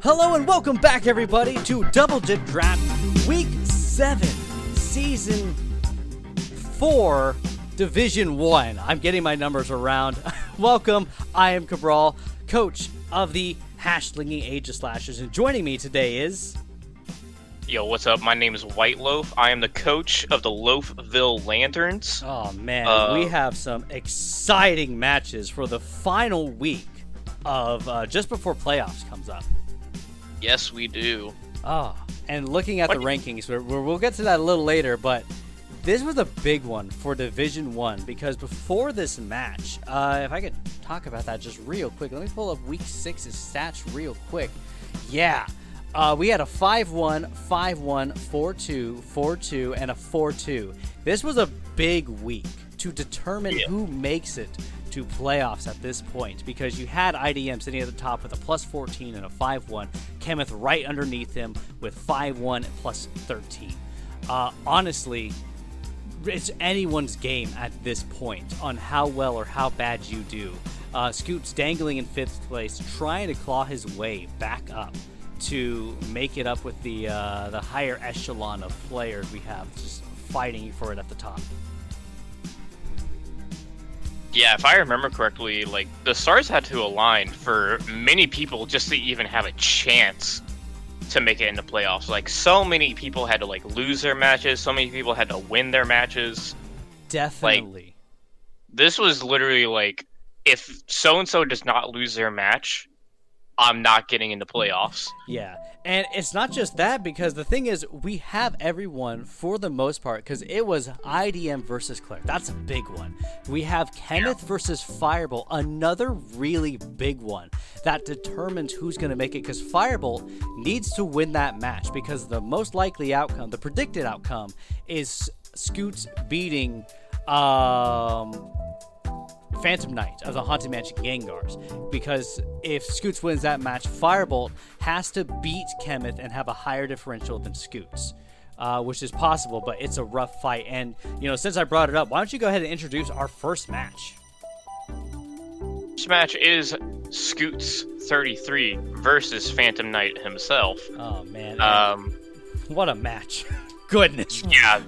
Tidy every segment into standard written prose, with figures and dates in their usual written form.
Hello and welcome back, everybody, to Double Dip Draft Week 7, Season 4, Division 1. I'm getting my numbers around. Welcome, I am Cabral, coach of the Slinging Aegis Slashers, and joining me today is... Yo, what's up? My name is Whiteloaf. I am the coach of the Loafville Lanterns. Oh, man, we have some exciting matches for the final week of just before playoffs comes up. Yes, we do. Oh, and looking at the rankings, we'll get to that a little later, but this was a big one for Division 1 because before this match, if I could talk about that just real quick, let me pull up Week 6's stats real quick. Yeah, we had a 5-1, 5-1, 4-2, 4-2, and a 4-2. This was a big week to determine who makes it to playoffs at this point, because you had IDM sitting at the top with a plus 14 and a 5-1, Kenneth right underneath him with 5-1 and plus 13. Honestly, it's anyone's game at this point on how well or how bad you do. Scoot's dangling in 5th place, trying to claw his way back up to make it up with the higher echelon of players we have just fighting for it at the top. Yeah, if I remember correctly, like, the stars had to align for many people just to even have a chance to make it into playoffs. Like, so many people had to, like, lose their matches. So many people had to win their matches. Definitely. Like, this was literally, like, if so-and-so does not lose their match, I'm not getting into playoffs. Yeah, and it's not just that, because the thing is, we have everyone for the most part, because it was IDM versus Claire. That's a big one. We have Kenneth versus Firebolt, another really big one that determines who's going to make it, because Firebolt needs to win that match, because the most likely outcome, the predicted outcome, is Scoots beating Phantom Knight of the Haunted Mansion Gengars, because if Scoots wins that match, Firebolt has to beat Kenneth and have a higher differential than Scoots, which is possible, but it's a rough fight. And, you know, since I brought it up, why don't you go ahead and introduce our first match? This match is Scoots 33 versus Phantom Knight himself. Oh, man. What a match. Goodness. Yeah,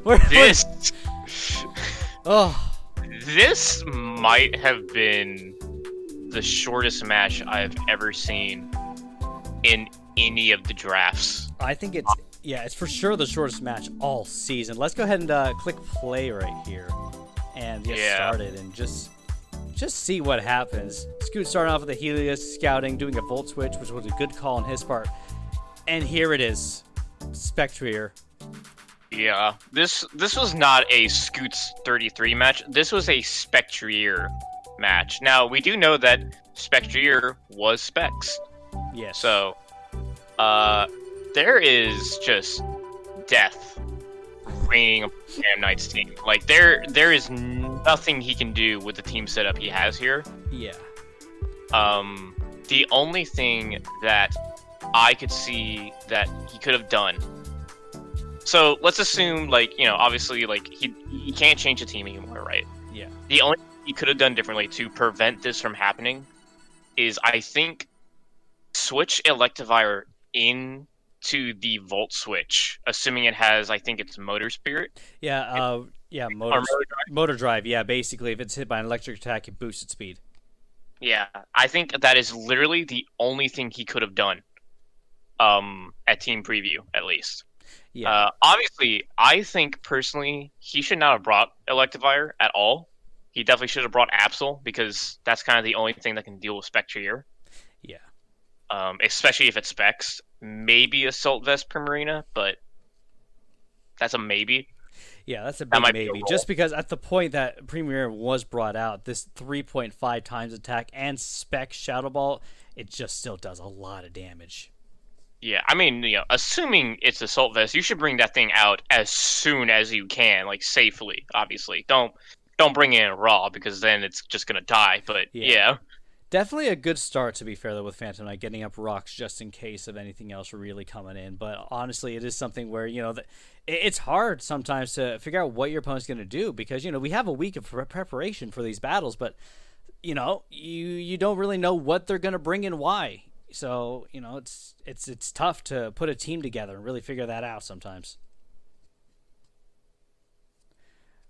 This might have been the shortest match I've ever seen in any of the drafts. I think it's for sure the shortest match all season. Let's go ahead and click play right here and get started and just see what happens. Scoot starting off with the Helios scouting, doing a Volt Switch, which was a good call on his part. And here it is, Spectrier. Yeah, this was not a Scoots 33 match. This was a Spectrier match. Now, we do know that Spectrier was Specs. Yes. So, there is just death reigning upon Phantom Knight's team. Like, there is nothing he can do with the team setup he has here. Yeah. The only thing that I could see that he could have done. So let's assume, like, you know, obviously, like, he can't change the team anymore, right? Yeah. The only thing he could have done differently to prevent this from happening is, I think, switch Electivire into the Volt Switch, assuming it has, I think it's Motor Spirit. Yeah, Motor Drive. Yeah, basically, if it's hit by an electric attack, it boosts its speed. Yeah, I think that is literally the only thing he could have done, at Team Preview, at least. Yeah. Obviously, I think personally he should not have brought Electivire at all. He definitely should have brought Absol, because that's kind of the only thing that can deal with Spectrier. Yeah. Especially if it specs. Maybe Assault Vest Primarina, but that's a maybe. Yeah, that's a big maybe. Just because at the point that Premier was brought out, this 3.5 times attack and spec Shadow Ball, it just still does a lot of damage. Yeah, I mean, you know, assuming it's Assault Vest, you should bring that thing out as soon as you can, like, safely, obviously. Don't bring it in raw, because then it's just gonna die, but yeah. Definitely a good start, to be fair, though, with Phantom Knight, getting up rocks just in case of anything else really coming in. But honestly, it is something where, you know, it's hard sometimes to figure out what your opponent's going to do, because, you know, we have a week of preparation for these battles, but, you know, you don't really know what they're going to bring and why. So it's tough to put a team together and really figure that out sometimes.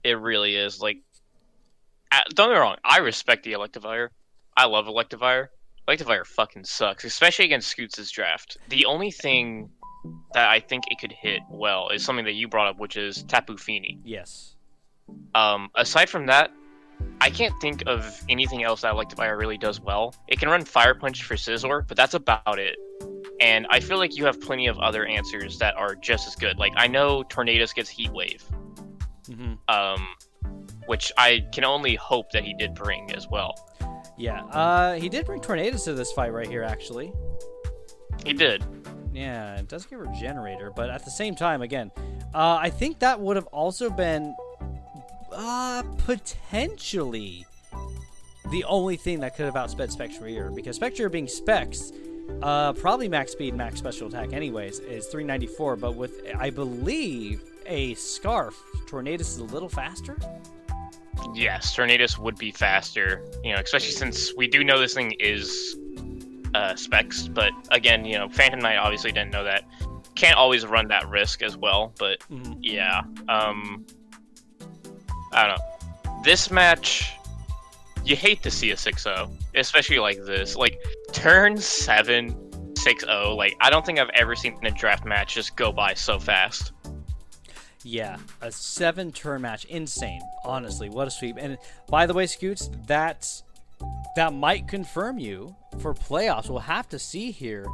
It really is. Like, don't get me wrong, I respect the Electivire. I love Electivire. Electivire fucking sucks, especially against Scoots' draft. The only thing that I think it could hit well is something that you brought up, which is Tapu Fini. Yes. Aside from that, I can't think of anything else that Electivire really does well. It can run Fire Punch for Scizor, but that's about it. And I feel like you have plenty of other answers that are just as good. Like, I know Tornadus gets Heat Wave. Which I can only hope that he did bring as well. Yeah, he did bring Tornadus to this fight right here, actually. He did. Yeah, it does give Regenerator, but at the same time, again, I think that would have also been potentially the only thing that could have outsped Spectrier, because Spectrier being Specs, probably max speed, max special attack anyways, is 394, but with, I believe, a Scarf, Tornadus is a little faster? Yes, Tornadus would be faster, especially since we do know this thing is Specs, but again, Phantom Knight obviously didn't know that. Can't always run that risk as well, but yeah. I don't know. This match, you hate to see a 6-0, especially like this. Like, turn 7, 6-0, like, I don't think I've ever seen a draft match just go by so fast. Yeah, a 7-turn match. Insane. Honestly, what a sweep. And by the way, Scoots, that might confirm you for playoffs. We'll have to see here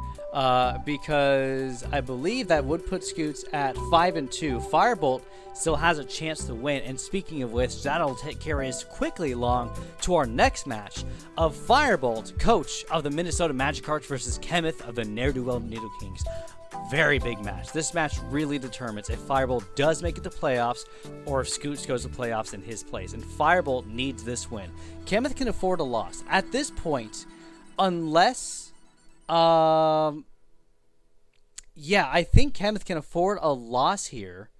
because I believe that would put Scoots at 5-2. Firebolt still has a chance to win. And speaking of which, that'll carry us quickly along to our next match of Firebolt, coach of the Minnesota Magikarps versus Kenneth of the Neerdowell Nidokings. Very big match. This match really determines if Firebolt does make it to playoffs or if Scoots goes to playoffs in his place. And Firebolt needs this win. Kenneth can afford a loss. At this point, unless... I think Kenneth can afford a loss here.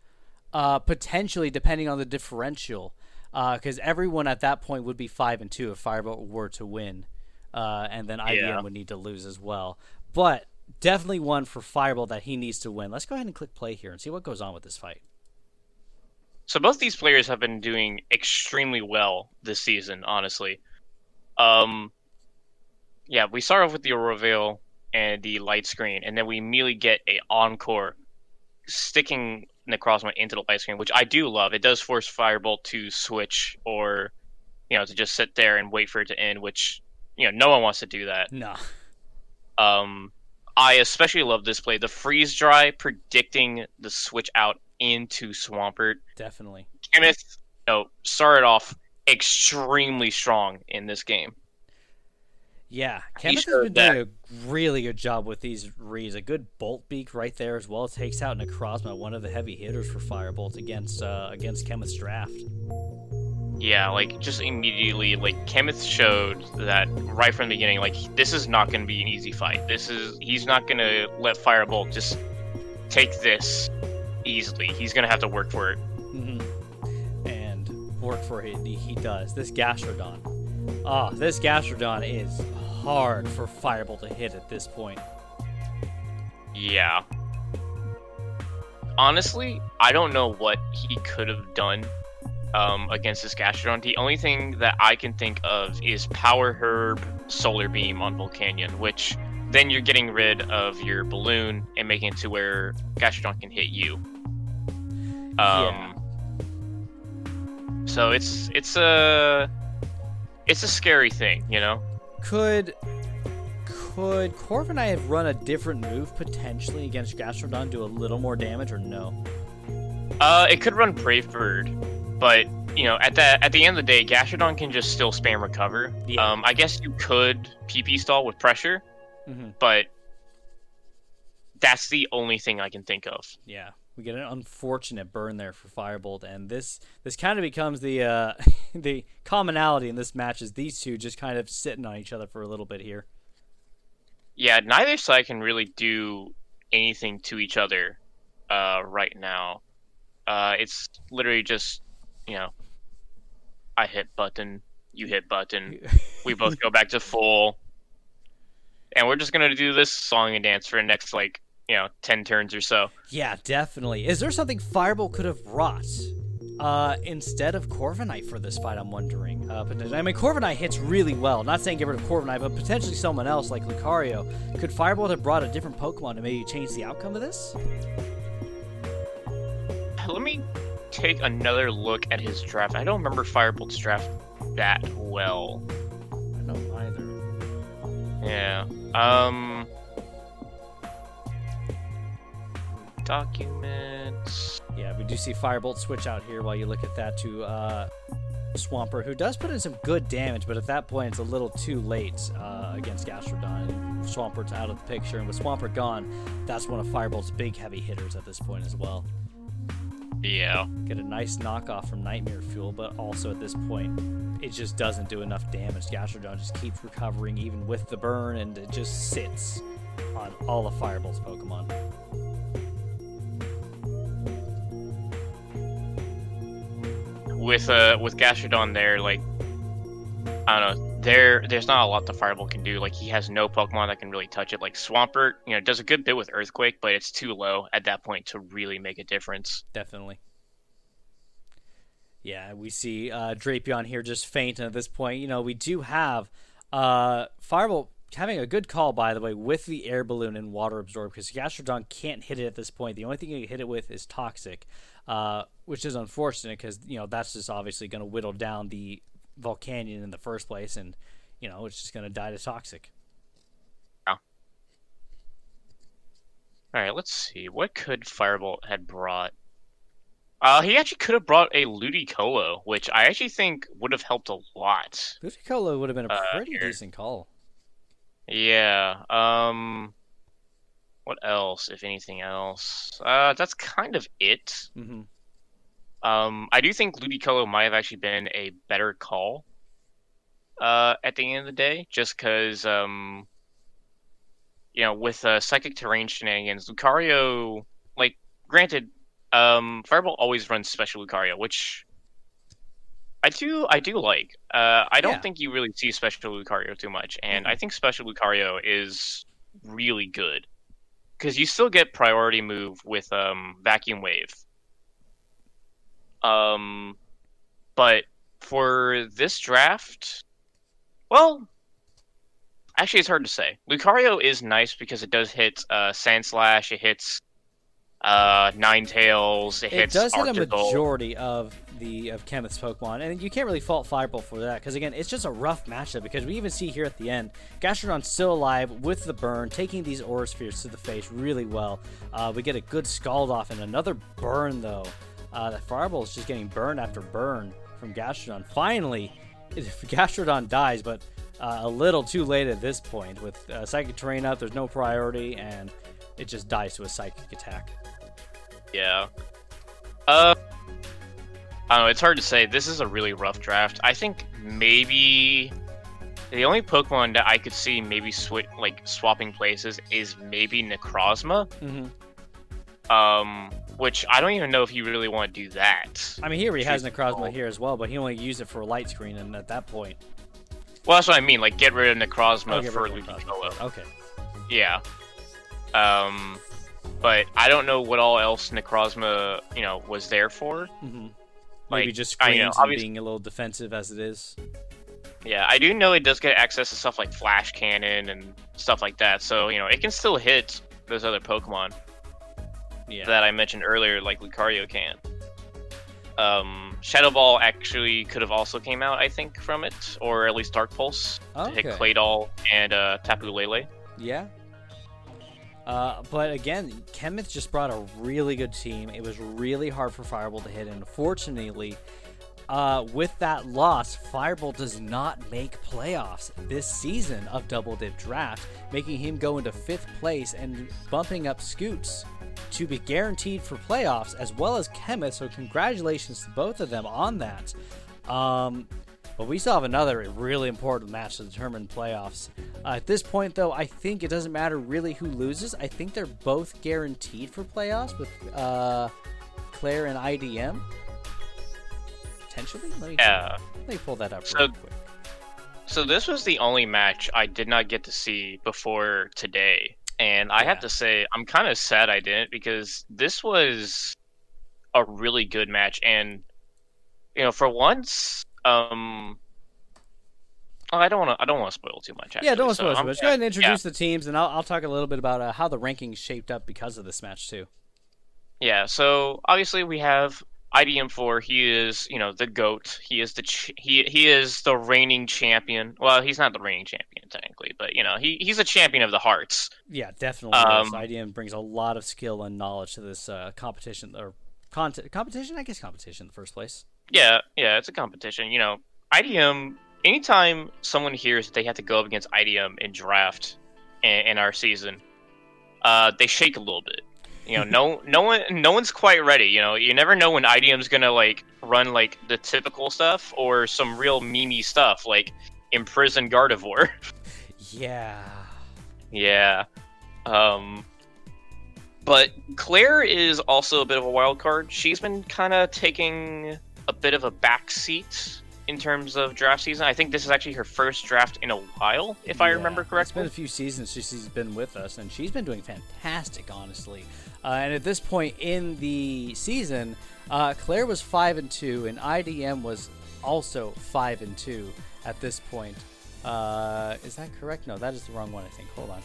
Potentially, depending on the differential. Because everyone at that point would be 5-2 if Firebolt were to win. And then IBM would need to lose as well. But... definitely one for Firebolt that he needs to win. Let's go ahead and click play here and see what goes on with this fight. So both these players have been doing extremely well this season, honestly. We start off with the Aurora Veil and the Light Screen, and then we immediately get a Encore sticking Necrozma into the Light Screen, which I do love. It does force Firebolt to switch or, to just sit there and wait for it to end, which, no one wants to do that. No. I especially love this play. The Freeze Dry predicting the switch out into Swampert. Definitely. Kenneth, started off extremely strong in this game. Yeah, Kenneth has been doing a really good job with these reads. A good Bolt Beak right there as well. Takes out Necrozma, one of the heavy hitters for Firebolt against Kenneth's draft. Yeah, just immediately, Kenneth showed that right from the beginning, this is not going to be an easy fight. He's not going to let Firebolt just take this easily. He's going to have to work for it. Mm-hmm. And work for it, he does. This Gastrodon. This Gastrodon is hard for Firebolt to hit at this point. Yeah. Honestly, I don't know what he could have done against this Gastrodon. The only thing that I can think of is Power Herb Solar Beam on Volcanion, which then you're getting rid of your balloon and making it to where Gastrodon can hit you. So it's a scary thing, Could Corv and I have run a different move potentially against Gastrodon, do a little more damage, or no? It could run Brave Bird. But, at the end of the day, Gastrodon can just still spam recover. Yeah. I guess you could PP stall with pressure, but that's the only thing I can think of. Yeah, we get an unfortunate burn there for Firebolt, and this kind of becomes the the commonality in this match is these two just kind of sitting on each other for a little bit here. Yeah, neither side can really do anything to each other right now. It's literally just... I hit button, you hit button, we both go back to full. and we're just gonna do this song and dance for the next, like, 10 turns or so. Yeah, definitely. Is there something Fireball could have brought instead of Corviknight for this fight, I'm wondering? Potentially. I mean, Corviknight hits really well. Not saying get rid of Corviknight, but potentially someone else like Lucario. Could Fireball have brought a different Pokemon to maybe change the outcome of this? Let me take another look at his draft. I don't remember Fireball's draft that well. I don't either. Yeah. Documents. Yeah, we do see Firebolt switch out here while you look at that to Swampert, who does put in some good damage, but at that point it's a little too late against Gastrodon. Swampert's out of the picture, and with Swampert gone, that's one of Firebolt's big heavy hitters at this point as well. Yeah. Get a nice knockoff from Nightmare Fuel, but also at this point, it just doesn't do enough damage. Gastrodon just keeps recovering even with the burn, and it just sits on all of Firebolt's Pokemon. With Gastrodon there, like, I don't know, there's not a lot the Fireball can do. Like, he has no Pokemon that can really touch it. Like Swampert, does a good bit with Earthquake, but it's too low at that point to really make a difference. Definitely. Yeah, we see Drapion here just faint, and at this point, we do have Fireball having a good call, by the way, with the Air Balloon and Water Absorb, because Gastrodon can't hit it at this point. The only thing you can hit it with is Toxic, which is unfortunate because, that's just obviously going to whittle down the Volcanion in the first place, and, it's just going to die to Toxic. Yeah. Alright, let's see. What could Firebolt had brought? He actually could have brought a Ludicolo, which I actually think would have helped a lot. Ludicolo would have been a pretty decent call. Yeah. What else, if anything else? That's kind of it. Mm-hmm. I do think Ludicolo might have actually been a better call at the end of the day, just because, with Psychic Terrain shenanigans, Lucario, like, granted, Fireball always runs Special Lucario, which I do like. I don't think you really see Special Lucario too much, and I think Special Lucario is really good because you still get priority move with Vacuum Wave. But for this draft, well, actually it's hard to say. Lucario is nice because it does hit Sand Slash, it hits Ninetales, it hits does hit a Arctical. majority of Kenneth's Pokemon, and you can't really fault Fireball for that, because again, it's just a rough matchup, because we even see here at the end, Gastrodon's still alive with the burn, taking these Aura Spheres to the face really well. We get a good Scald off, and another burn though. That Fireball is just getting burn after burn from Gastrodon. Finally, Gastrodon dies, but a little too late at this point. With Psychic Terrain up, there's no priority, and it just dies to a Psychic attack. Yeah. I don't know, it's hard to say. This is a really rough draft. I think maybe the only Pokemon that I could see maybe swapping places is maybe Necrozma. Mm-hmm. Which I don't even know if you really want to do that. I mean, here he has Necrozma here as well, but he only used it for a Light Screen, and at that point... Well, that's what I mean, like, get rid of Necrozma for Ludicolo. Okay. Yeah. But I don't know what all else Necrozma, was there for. Mm-hmm. Like, maybe just screens and being a little defensive as it is. Yeah, I do know it does get access to stuff like Flash Cannon and stuff like that, so, it can still hit those other Pokemon. Yeah. That I mentioned earlier, like Lucario can. Shadow Ball actually could have also came out, I think, from it, or at least Dark Pulse to hit Claydol and Tapu Lele. Yeah. But again, Kenneth just brought a really good team. It was really hard for Fireball to hit, and unfortunately, with that loss, Fireball does not make playoffs this season of Double Dip Draft, making him go into 5th place and bumping up Scoots to be guaranteed for playoffs, as well as Kenneth, so congratulations to both of them on that. But we still have another really important match to determine playoffs. At this point, though, I think it doesn't matter really who loses. I think they're both guaranteed for playoffs with Claire and IDM. Potentially? Let me pull that up real quick. So this was the only match I did not get to see before today. And I have to say, I'm kind of sad I didn't, because this was a really good match. And, for once, I don't want to spoil too much. Actually. Yeah, don't want to spoil too much. Go ahead and introduce the teams, and I'll talk a little bit about how the rankings shaped up because of this match too. Yeah, so obviously we have IDM4. He is, the GOAT. He is he is the reigning champion. Well, he's not the reigning champion technically, but he's a champion of the hearts. Yeah, definitely. IDM brings a lot of skill and knowledge to this competition or competition. I guess competition in the first place. Yeah, it's a competition. IDM. Anytime someone hears that they have to go up against IDM in draft in our season, they shake a little bit. No one's quite ready. You never know when IDM's gonna run the typical stuff or some real memey stuff like Imprison Gardevoir. Yeah. Yeah. But Claire is also a bit of a wild card. She's been kind of taking a bit of a back seat in terms of draft season. I think this is actually her first draft in a while, if I remember correctly. It's been a few seasons since she's been with us, and she's been doing fantastic, honestly. And at this point in the season, Claire was 5-2, and IDM was also 5-2 at this point. Is that correct? No, that is the wrong one, I think. Hold on.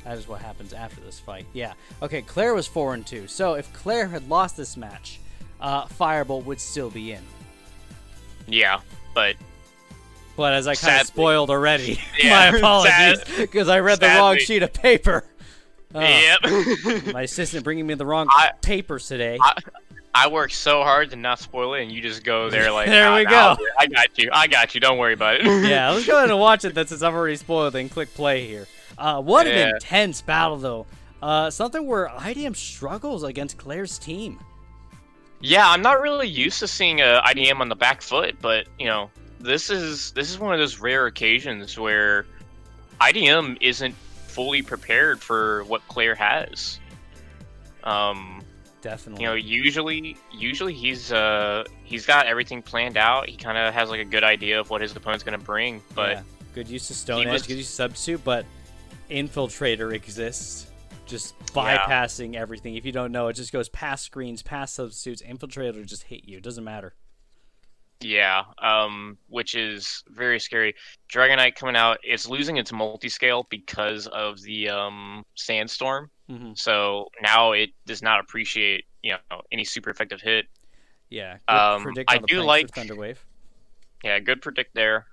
That is what happens after this fight. Yeah. Okay, Claire was 4-2. So if Claire had lost this match, Firebolt would still be in. Yeah, but as I kind of spoiled already, yeah, my apologies, because I read the wrong sheet of paper. Yep. My assistant bringing me the wrong papers today. I worked so hard to not spoil it, and you just go there like, there we go. I got you. Don't worry about it. Yeah, let's go ahead and watch it then, since I've already spoiled it, and click play here. What an intense battle, though. Something where IDM struggles against Claire's team. Yeah, I'm not really used to seeing IDM on the back foot, but this is one of those rare occasions where IDM isn't fully prepared for what Claire has. Definitely. Usually he's got everything planned out. He kind of has a good idea of what his opponent's gonna bring. But good use of Stone Edge, good use of Substitute, but Infiltrator exists. Just bypassing everything. If you don't know, it just goes past screens, past substitutes. Infiltrator will just hit you. It doesn't matter. Yeah, which is very scary. Dragonite coming out, it's losing its multi-scale because of the sandstorm. Mm-hmm. So now it does not appreciate any super effective hit. Yeah, good predict on I the do like Thunderwave. Yeah, good predict there.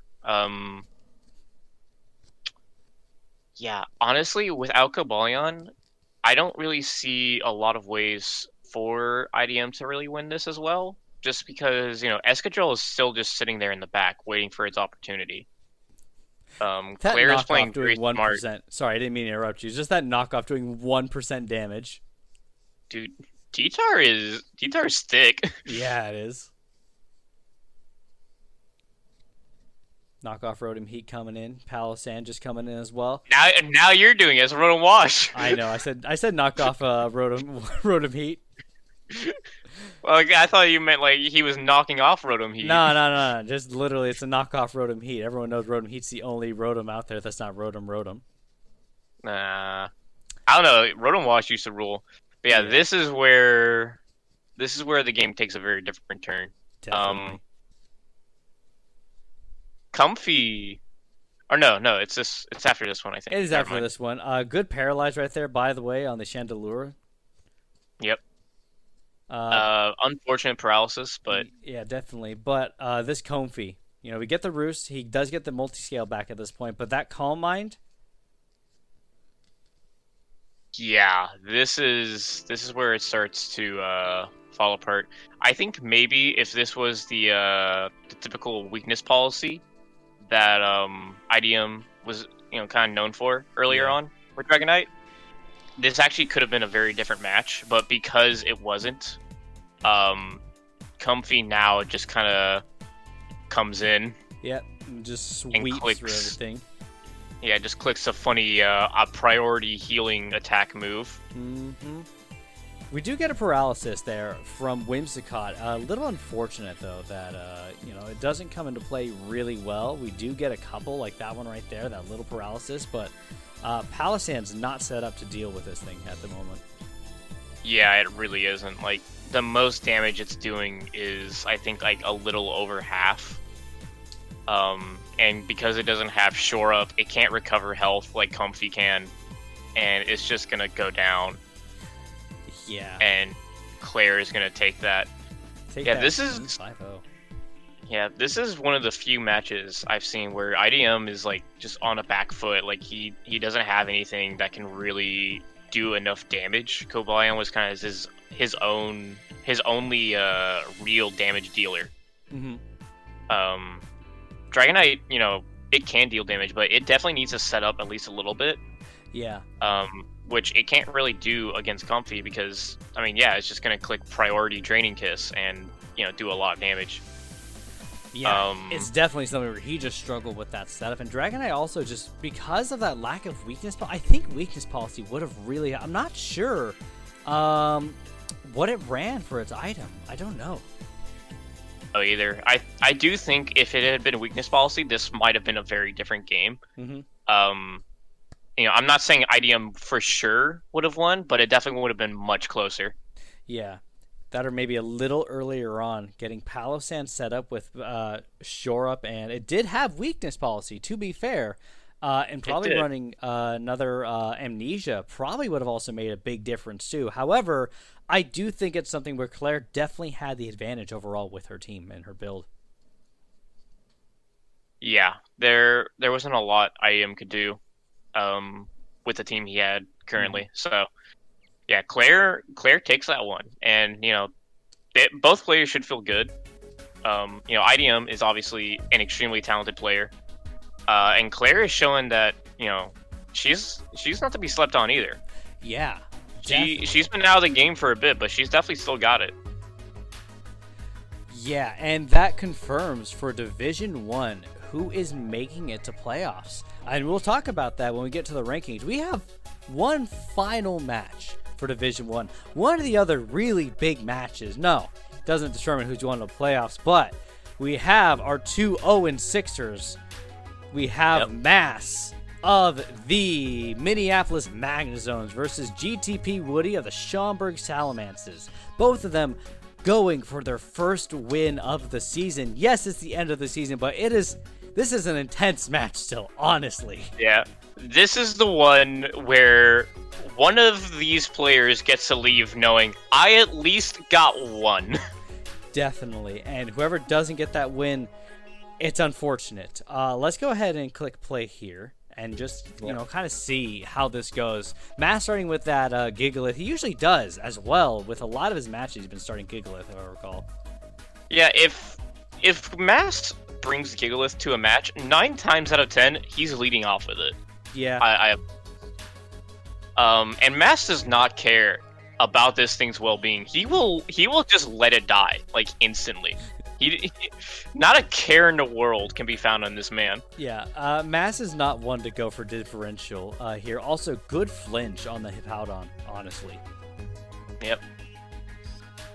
Yeah, honestly, without Cabalion, I don't really see a lot of ways for IDM to really win this as well. Just because, Escadrille is still just sitting there in the back, waiting for its opportunity. Claire is playing very 1%. smart. Sorry, I didn't mean to interrupt you. Just that knockoff doing 1% damage. Dude, T-Tar is thick. Yeah, it is. Knockoff Rotom Heat coming in. Palossand just coming in as well. Now you're doing it as a Rotom Wash. I know. I said knockoff Rotom Heat. Well, I thought you meant he was knocking off Rotom Heat. No. Just literally, it's a knockoff Rotom Heat. Everyone knows Rotom Heat's the only Rotom out there that's not Rotom. Nah, I don't know. Rotom Wash used to rule. But yeah, this is where the game takes a very different turn. Definitely. Comfy, or no, it's after this one, I think. It is after this one. Good paralyze right there, by the way, on the Chandelure. Yep. Unfortunate paralysis, but yeah, definitely. But this Comfy, we get the Roost. He does get the multi-scale back at this point, but that Calm Mind. Yeah, this is where it starts to fall apart. I think maybe if this was the typical weakness policy that IDM was kind of known for earlier on with Dragonite, this actually could have been a very different match. But because it wasn't, Comfy now just kind of comes in. Yep, just sweeps through everything. Yeah, just clicks a funny a priority healing attack move. Mm-hmm. We do get a paralysis there from Whimsicott. A little unfortunate, though, that, it doesn't come into play really well. We do get a couple, like that one right there, that little paralysis, but Palisand's not set up to deal with this thing at the moment. Yeah, it really isn't. Like, the most damage it's doing is, I think, like, a little over half. And because it doesn't have Shore Up, it can't recover health like Comfy can, and it's just gonna go down. Yeah. And Claire is gonna take that. This is 5-0. Yeah, this is one of the few matches I've seen where IDM is like just on a back foot. Like he doesn't have anything that can really do enough damage. Cobalion was kind of his only real damage dealer. Mm-hmm. Dragonite, it can deal damage, but it definitely needs to set up at least a little bit. Yeah. Which it can't really do against Comfy because, it's just going to click Priority Draining Kiss and, do a lot of damage. Yeah, it's definitely something where he just struggled with that setup. And Dragonite also just, because of that lack of weakness, I think weakness policy would have really, I'm not sure what it ran for its item. I don't know. Oh, either. I do think if it had been weakness policy, this might have been a very different game. Mm-hmm. I'm not saying IDM for sure would have won, but it definitely would have been much closer. Yeah. That or maybe a little earlier on, getting Palossand set up with Shore Up, and it did have weakness policy, to be fair, and probably running another Amnesia probably would have also made a big difference too. However, I do think it's something where Claire definitely had the advantage overall with her team and her build. Yeah, there wasn't a lot IM could do with the team he had currently. So, yeah, Claire takes that one, and both players should feel good. IDM is obviously an extremely talented player, and Claire is showing that she's not to be slept on either. Yeah, she's been out of the game for a bit, but she's definitely still got it. Yeah, and that confirms for Division 1 who is making it to playoffs. And we'll talk about that when we get to the rankings. We have one final match for Division 1. One of the other really big matches, doesn't determine who's going to the playoffs, but we have our two 0-6ers. We have Mass of the Minneapolis Magnezones versus GTP Woody of the Schaumburg Salamences. Both of them going for their first win of the season. Yes, it's the end of the season, but this is an intense match still, honestly. Yeah. This is the one where one of these players gets to leave knowing, I at least got one. Definitely. And whoever doesn't get that win, it's unfortunate. Let's go ahead and click play here and just, kind of see how this goes. Mass starting with that Gigalith. He usually does as well. With a lot of his matches, he's been starting Gigalith, if I recall. Yeah, if Mass brings Gigalith to a match, 9 times out of 10, he's leading off with it. Yeah. And Mass does not care about this thing's well-being. He will just let it die, like, instantly. He not a care in the world can be found on this man. Yeah, Mass is not one to go for differential here. Also, good flinch on the Hippowdon, honestly. Yep.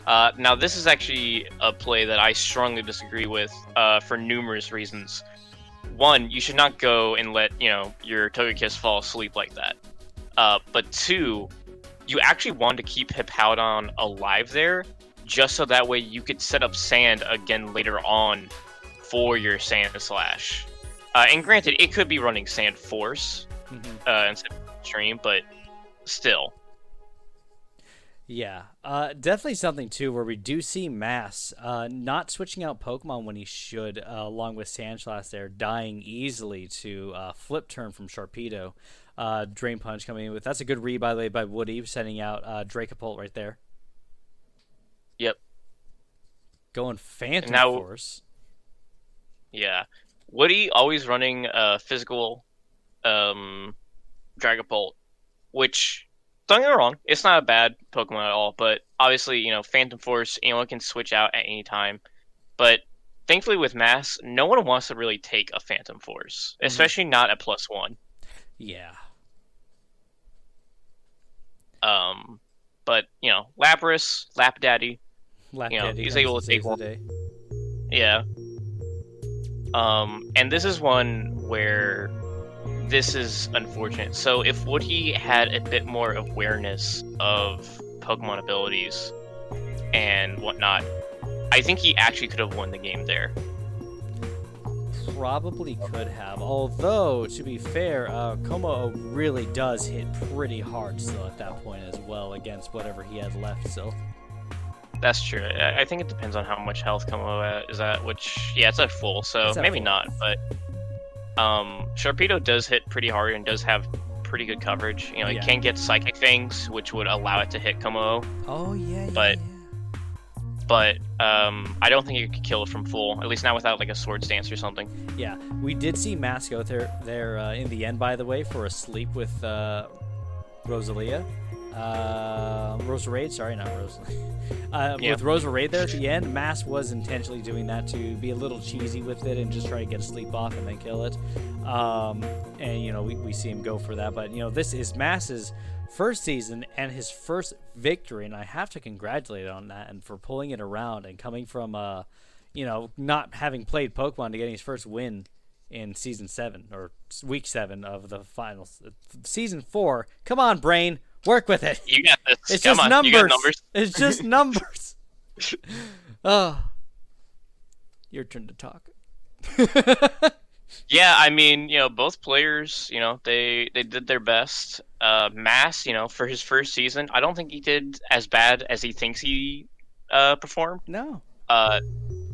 Now, this is actually a play that I strongly disagree with for numerous reasons. One, you should not go and let, your Togekiss fall asleep like that. But two, you actually want to keep Hippowdon alive there, just so that way you could set up Sand again later on for your Sand Slash. And granted, it could be running Sand Force instead of Stream, but still. Yeah, definitely something too where we do see Mass not switching out Pokemon when he should, along with Sandslash there, dying easily to Flip Turn from Sharpedo. Drain Punch coming in with, that's a good read by the way by Woody, sending out Dracopult right there. Yep. Going Phantom Force. Yeah. Woody always running physical Dragapult, which, don't get me wrong, it's not a bad Pokemon at all, but obviously, Phantom Force, anyone can switch out at any time. But thankfully with Mass, no one wants to really take a Phantom Force, especially not at +1. Yeah. But Lapras, Lap Daddy, Lap Daddy he's comes able and to take saves the one. day. Yeah. And this is one where this is unfortunate. So if Woody had a bit more awareness of Pokemon abilities and whatnot, I think he actually could have won the game there. Probably could have. Although, to be fair, Como really does hit pretty hard still at that point as well against whatever he had left still. That's true. I think it depends on how much health Como is at, which, yeah, it's at full, so maybe not, but Sharpedo does hit pretty hard and does have pretty good coverage. It can get Psychic Fangs, which would allow it to hit Como. Oh, yeah, But I don't think you could kill it from full, at least not without like a Swords Dance or something. Yeah, we did see Mask out there in the end, by the way, for a sleep with Rosalia. Roserade, sorry, not Rosalie. With Roserade there at the end, Mask was intentionally doing that to be a little cheesy with it and just try to get a sleep off and then kill it. And we see him go for that. But this is Mask's first season and his first victory, and I have to congratulate on that and for pulling it around and coming from not having played Pokemon to getting his first win in season 7 or week 7 of the finals. Season 4. Come on, brain. Work with it. You got this. It's Come just on. numbers. You got numbers. It's just numbers. Oh. Your turn to talk. Yeah, I mean, both players, they did their best. Mass, for his first season, I don't think he did as bad as he thinks he performed. No.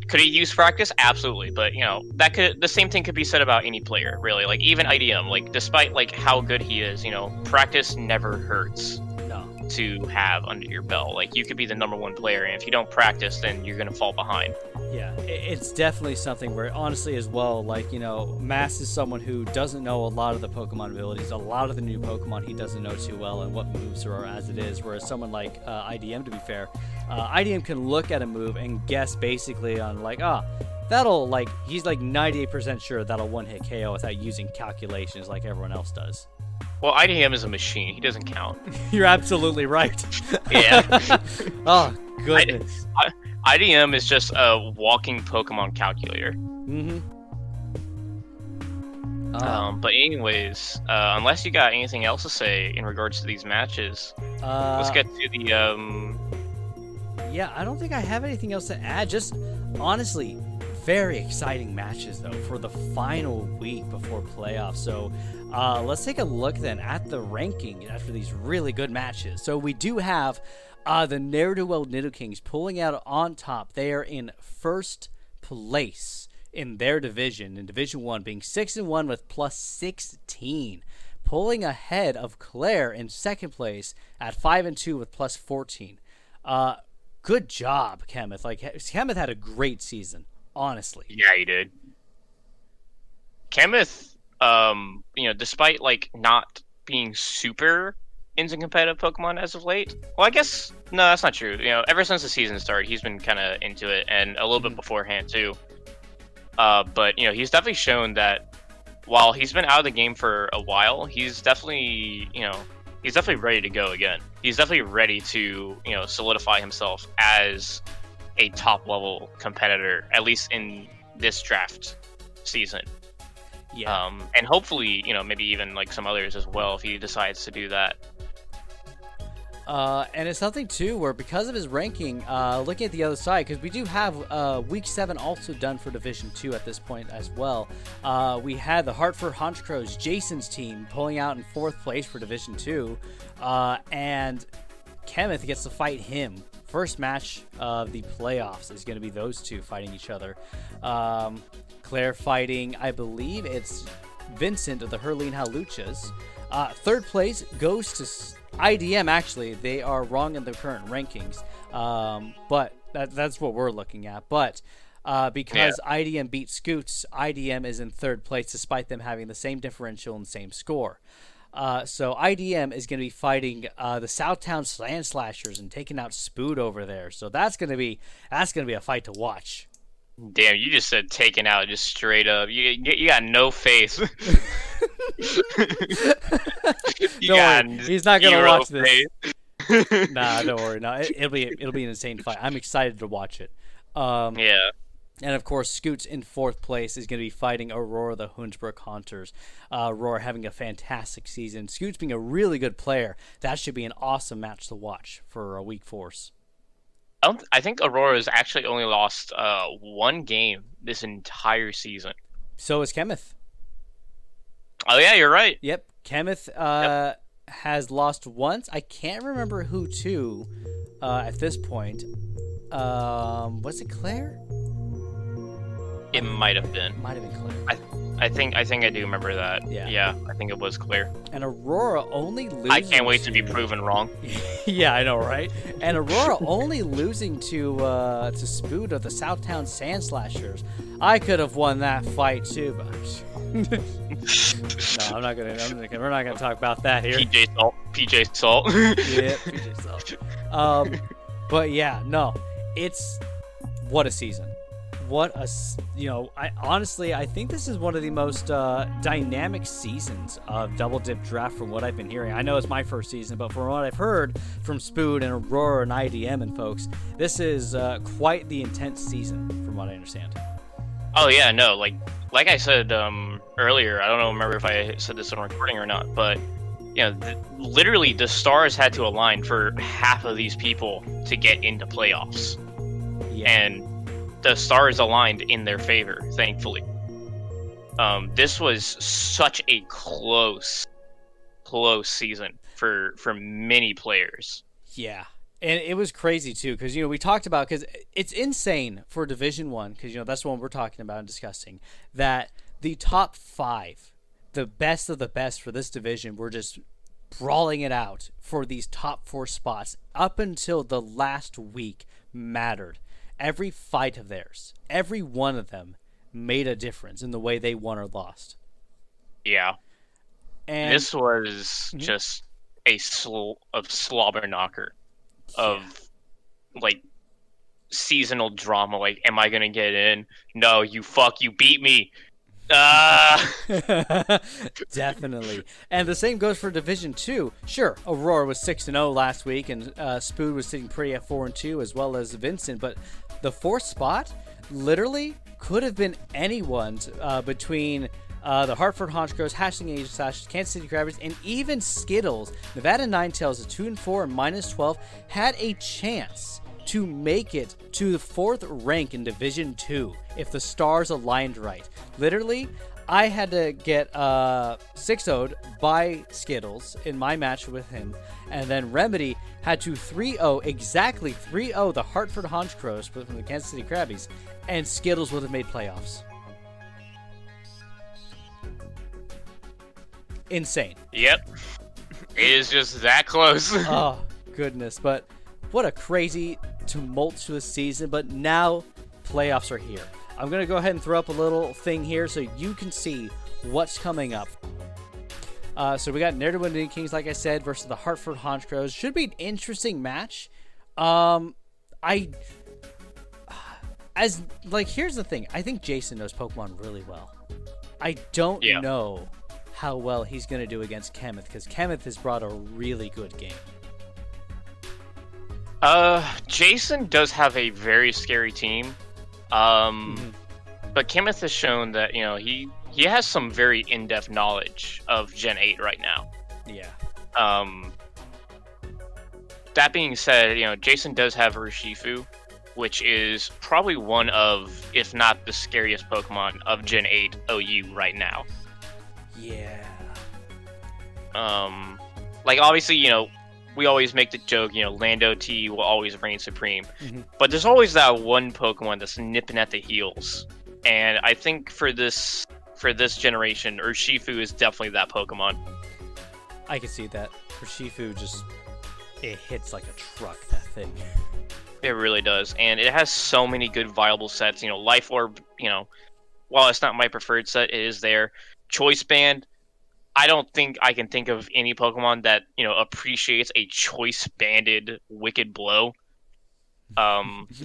Could he use practice? Absolutely, but the same thing could be said about any player, really. Like even IDM, like despite like how good he is, practice never hurts. No. To have under your belt. Like you could be the #1 player, and if you don't practice, then you're gonna fall behind. Yeah, it's definitely something where, honestly, as well, like, Mass is someone who doesn't know a lot of the Pokemon abilities, a lot of the new Pokemon he doesn't know too well, and what moves there are as it is, whereas someone like IDM, to be fair, IDM can look at a move and guess basically on, like, that'll, like, he's like 98% sure that'll one-hit KO without using calculations like everyone else does. Well, IDM is a machine. He doesn't count. You're absolutely right. Yeah. Oh, goodness. IDM is just a walking Pokemon calculator. Mm-hmm. But anyways, unless you got anything else to say in regards to these matches, let's get to the Yeah, I don't think I have anything else to add. Just honestly, very exciting matches though for the final week before playoffs. So let's take a look then at the ranking after these really good matches. So we do have the Neerdowell Nidokings pulling out on top. They are in first place in their division, in Division 1, being 6-1 with plus 16. Pulling ahead of Claire in second place at 5-2 with plus 14. Good job, Kemeth. Like, Kemeth had a great season, honestly. Yeah, he did. Kemeth, despite like not being super into competitive Pokemon as of late. Well, I guess no, that's not true. Ever since the season started, he's been kind of into it, and a little bit beforehand too. But he's definitely shown that while he's been out of the game for a while, he's definitely ready to go again. He's definitely ready to solidify himself as a top level competitor, at least in this draft season. Yeah. And hopefully, maybe even like some others as well if he decides to do that. And it's something too where because of his ranking, looking at the other side, because we do have week 7 also done for Division 2 at this point as well. We had the Hartford Honchcrows, Jason's team, pulling out in 4th place for Division 2, and Kemeth gets to fight him. First match of the playoffs is going to be those two fighting each other. Claire fighting, I believe it's Vincent of the Herline Haluchas. Third place goes to IDM. Actually, they are wrong in the current rankings, but that's what we're looking at. But because IDM beat Scoots, IDM is in third place despite them having the same differential and same score. So IDM is going to be fighting the Southtown Sand Slashers and taking out Spood over there. So that's going to be a fight to watch. Damn, you just said taken out just straight up. You got no face. Don't worry, he's not going to watch this. Nah, don't worry. No, it'll be an insane fight. I'm excited to watch it. Yeah. And of course, Scoots in fourth place is going to be fighting Aurora the Hunsbrook Hunters. Aurora having a fantastic season. Scoots being a really good player. That should be an awesome match to watch for a weak force. I think Aurora's actually only lost one game this entire season. So is Kemeth. Oh yeah, you're right. Yep, Kemeth has lost once. I can't remember who to at this point. Was it Claire? It might have been. Might have been Claire. I think I do remember that. Yeah, I think it was clear. And Aurora only losing. I can't wait to be proven wrong. Yeah, I know, right? And Aurora only losing to Spood of the Southtown Sand Slashers. I could have won that fight too, but no, I'm not gonna. We're not gonna talk about that here. PJ Salt. Yeah, PJ Salt. But yeah, no, it's what a season. What a, I think this is one of the most dynamic seasons of Double Dip Draft from what I've been hearing. I know it's my first season, but from what I've heard from Spood and Aurora and IDM and folks, this is quite the intense season from what I understand. Oh yeah, no, like I said earlier, I don't remember if I said this on recording or not, but literally the stars had to align for half of these people to get into playoffs. Yeah. And the stars aligned in their favor, thankfully. This was such a close season for many players. Yeah, and it was crazy too, because we talked about, because it's insane for Division 1, because that's the one we're talking about and discussing, that the top 5, the best of the best for this division, were just brawling it out for these top 4 spots up until the last week mattered. Every fight of theirs, every one of them, made a difference in the way they won or lost. Yeah. And this was just a slobber knocker of seasonal drama. Like, am I gonna get in? No, you beat me. Definitely. And the same goes for Division 2. Sure, Aurora was 6-0 last week, and Spood was sitting pretty at 4-2, as well as Vincent, but the 4th spot literally could have been anyone's between the Hartford Honchcrows, Hatchling Age Slashers, Kansas City Crabbers, and even Skittles. Nevada Ninetales, a 2-4 and -12, had a chance to make it to the 4th rank in Division 2 if the stars aligned right. Literally, I had to get 6-0'd by Skittles in my match with him, and then Remedy had to 3-0, exactly 3-0 the Hartford Honchcrows from the Kansas City Crabbies, and Skittles would have made playoffs. Insane. Yep. It is just that close. Oh, goodness. But what a crazy, tumultuous season. But now playoffs are here. I'm going to go ahead and throw up a little thing here so you can see what's coming up. So we got Neerdowell and Nidokings, like I said, versus the Hartford Honchcrows. Should be an interesting match. Here's the thing. I think Jason knows Pokemon really well. I don't know how well he's going to do against Kemeth, because Kemeth has brought a really good game. Jason does have a very scary team. But Kemeth has shown that, he has some very in-depth knowledge of Gen 8 right now. Yeah. That being said, Jason does have Urshifu, which is probably one of, if not the scariest Pokemon of Gen 8 OU right now. Yeah. Obviously, we always make the joke, Lando T will always reign supreme. But there's always that one Pokemon that's nipping at the heels. And I think for this generation, Urshifu is definitely that Pokemon. I can see that. Urshifu it hits like a truck, that thing. It really does. And it has so many good viable sets. Life Orb, while it's not my preferred set, it is there. Choice Band, I don't think I can think of any Pokemon that, appreciates a choice banded Wicked Blow.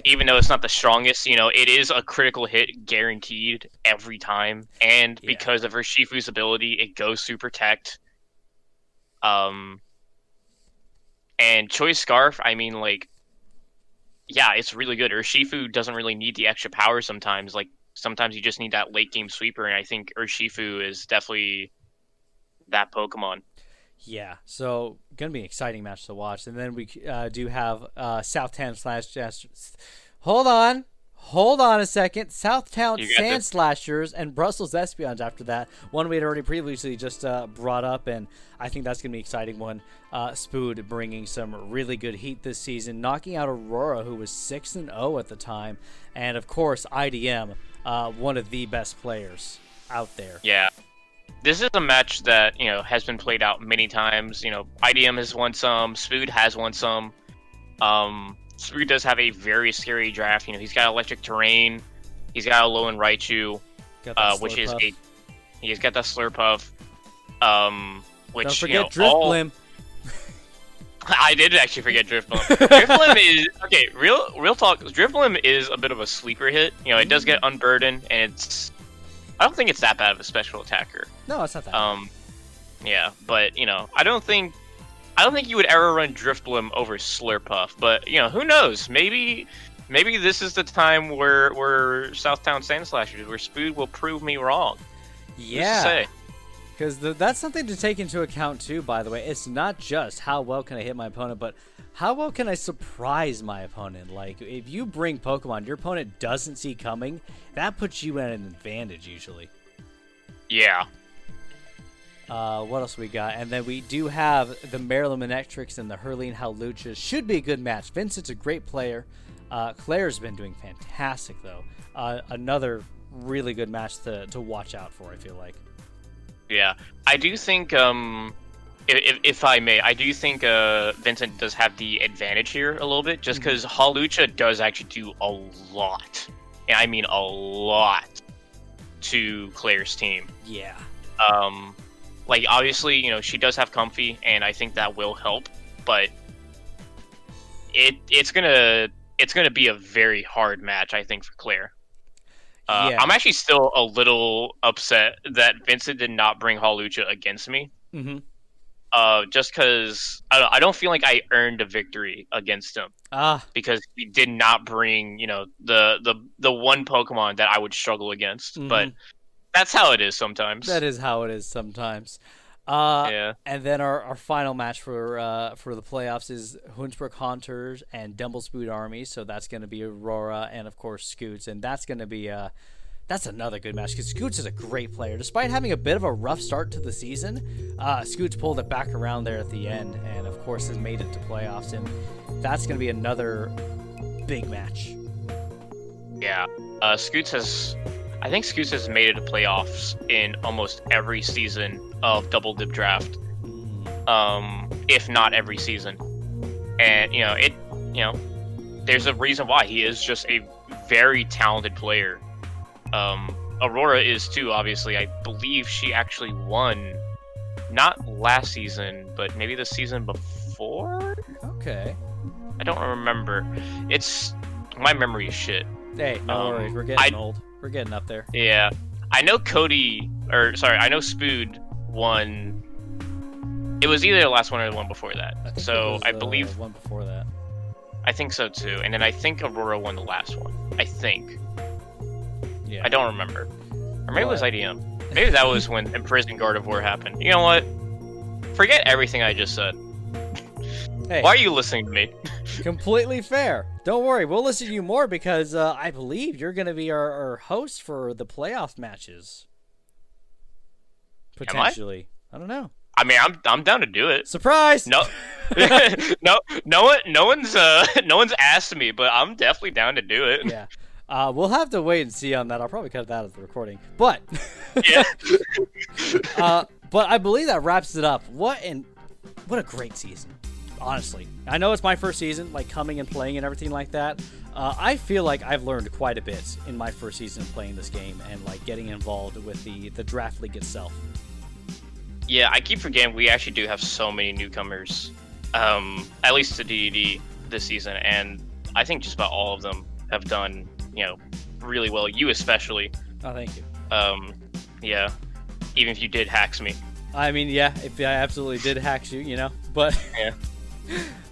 Even though it's not the strongest, it is a critical hit guaranteed every time. And because of Urshifu's ability, it goes through Protect. And Choice Scarf, I mean, like, yeah, it's really good. Urshifu doesn't really need the extra power sometimes. Like, sometimes you just need that late game sweeper, and I think Urshifu is definitely that Pokemon. Yeah, so gonna be an exciting match to watch. And then we do have Southtown slash. Hold on a second. Southtown Sand Slashers and Brussels Espeons after that. One we had already previously just brought up, and I think that's going to be an exciting one. Spood bringing some really good heat this season, knocking out Aurora, who was 6-0 at the time. And, of course, IDM, one of the best players out there. Yeah. This is a match that, has been played out many times. IDM has won some. Spood has won some. Spood does have a very scary draft. He's got electric terrain. He's got a Alolan Raichu, which is he's got that Slurpuff. Which don't forget Drifblim. I did actually forget Drifblim. Drifblim is okay. Real talk. Drifblim is a bit of a sleeper hit. It does get Unburdened, and I don't think it's that bad of a special attacker. No, it's not that. Yeah, but I don't think you would ever run Drifblim over Slurpuff, but who knows? Maybe this is the time where Southtown Sand Slashers, where Spood will prove me wrong. Yeah, because that's something to take into account too. By the way, it's not just how well can I hit my opponent, but how well can I surprise my opponent. Like if you bring Pokemon your opponent doesn't see coming, that puts you at an advantage usually. Yeah. What else we got? And then we do have the Maryland Manectrics and the Hurleen Howluchas. Should be a good match. Vincent's a great player. Claire's been doing fantastic, though. Another really good match to watch out for, I feel like. Yeah. I do think, if I may, I do think Vincent does have the advantage here a little bit, just because Hawlucha does actually do a lot. And I mean a lot to Claire's team. Yeah. Like, obviously, she does have Comfy, and I think that will help, but it's gonna be a very hard match, I think, for Claire. Yeah. I'm actually still a little upset that Vincent did not bring Hawlucha against me. Mm-hmm. Just because I don't feel like I earned a victory against him. Because he did not bring, the one Pokemon that I would struggle against, but that's how it is sometimes. That is how it is sometimes. Yeah. And then our final match for the playoffs is Hunsbrook Hunters and Dumblespood Army. So that's going to be Aurora and, of course, Scoots. And that's going to be that's another good match because Scoots is a great player. Despite having a bit of a rough start to the season, Scoots pulled it back around there at the end and, of course, has made it to playoffs. And that's going to be another big match. Yeah. I think Scoots has made it to playoffs in almost every season of Double Dip Draft, if not every season. And there's a reason why. He is just a very talented player. Aurora is too. Obviously, I believe she actually won, not last season, but maybe the season before. Okay. I don't remember. My memory is shit. Hey, no worries. We're getting old. We're getting up there. Yeah. I know Spood won. It was either the last one or the one before that. I believe one before that. I think so too. And then I think Aurora won the last one. I think. Yeah. I don't remember. Or maybe it was IDM. Maybe that was when Imprisoned Gardevoir happened. You know what? Forget everything I just said. Hey. Why are you listening to me? Completely fair. Don't worry, we'll listen to you more because I believe you're going to be our host for the playoff matches. Potentially. I don't know. I mean, I'm down to do it. Surprise! No, no one's asked me, but I'm definitely down to do it. Yeah. We'll have to wait and see on that. I'll probably cut that out of the recording. But yeah. But I believe that wraps it up. What a great season. Honestly, I know it's my first season, like coming and playing and everything like that. I feel like I've learned quite a bit in my first season of playing this game and like getting involved with the draft league itself. Yeah, I keep forgetting we actually do have so many newcomers, at least to DDD this season, and I think just about all of them have done, really well. You especially. Oh, thank you. Yeah, even if you did hacks me. I mean, yeah, if I absolutely did hacks you, but yeah.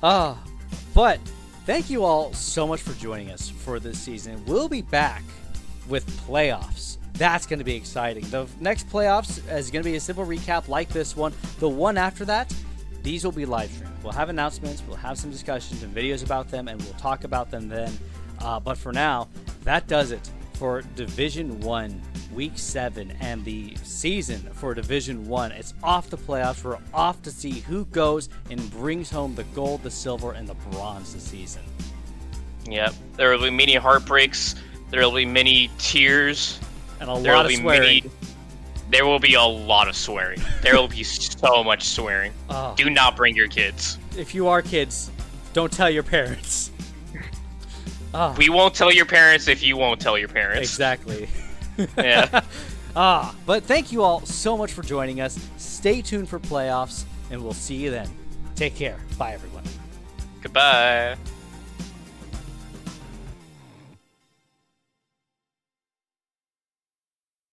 But thank you all so much for joining us for this season. We'll be back with playoffs. That's going to be exciting. The next playoffs is going to be a simple recap like this one. The one after that, these will be live streamed. We'll have announcements, we'll have some discussions and videos about them, and we'll talk about them then. But for now, that does it for Division 1 Week 7 and the season for Division 1. It's off to playoffs. We're off to see who goes and brings home the gold, the silver, and the bronze this season. Yep. There will be many heartbreaks. There will be many tears. And a lot of swearing. There will be a lot of swearing. There will be so much swearing. Do not bring your kids. If you are kids, don't tell your parents. We won't tell your parents if you won't tell your parents. Exactly. Yeah. But thank you all so much for joining us. Stay tuned for playoffs, and we'll see you then. Take care. Bye, everyone. Goodbye.